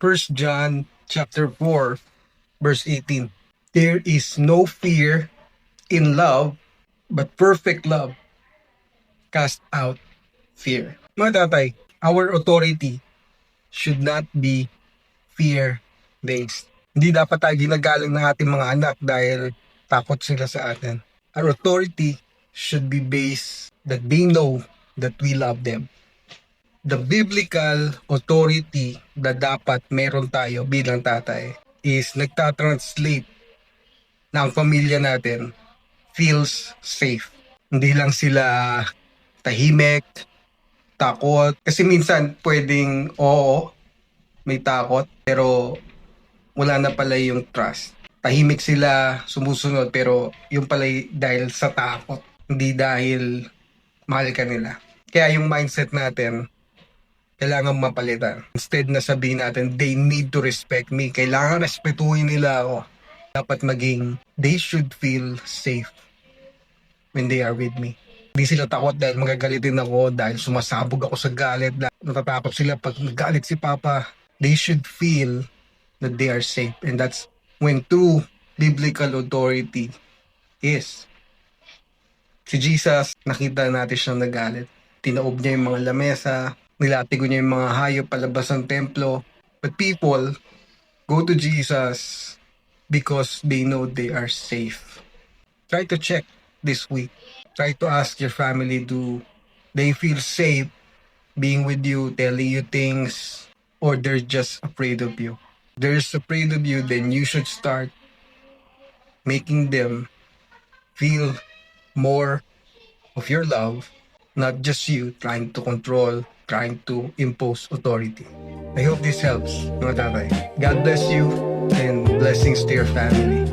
First John chapter 4, verse 18. There is no fear in love, but perfect love cast out fear. Mga tatay, our authority should not be fear-based. Hindi dapat tayo ginagalang ng ating mga anak dahil takot sila sa atin. Our authority should be based that they know that we love them. The biblical authority na dapat meron tayo bilang tatay is nagtatranslate na ang pamilya natin feels safe. Hindi lang sila tahimik, takot. Kasi minsan pwedeng oo, may takot, pero wala na pala yung trust. Tahimik sila, sumusunod, pero yung pala dahil sa takot, hindi dahil mahal ka nila. Kaya yung mindset natin, kailangan mapalitan. Instead na sabihin natin, they need to respect me. Kailangan respetuhin nila ako. Dapat maging, they should feel safe when they are with me. Hindi sila takot dahil magagalitin ako, dahil sumasabog ako sa galit, dahil natatakot sila pag nagalit si Papa. They should feel that they are safe. And that's when true biblical authority is. Si Jesus, nakita natin siyang nagalit. Tinaob niya yung mga lamesa, nilatigo niya yung mga hayop palabas ng templo. But people go to Jesus because they know they are safe. Try to check this week. Try to ask your family, do they feel safe being with you, telling you things, or they're just afraid of you? If they're just afraid of you, then you should start making them feel more of your love, not just you trying to control, trying to impose authority. I hope this helps, mga tatay. God bless you and blessings to your family.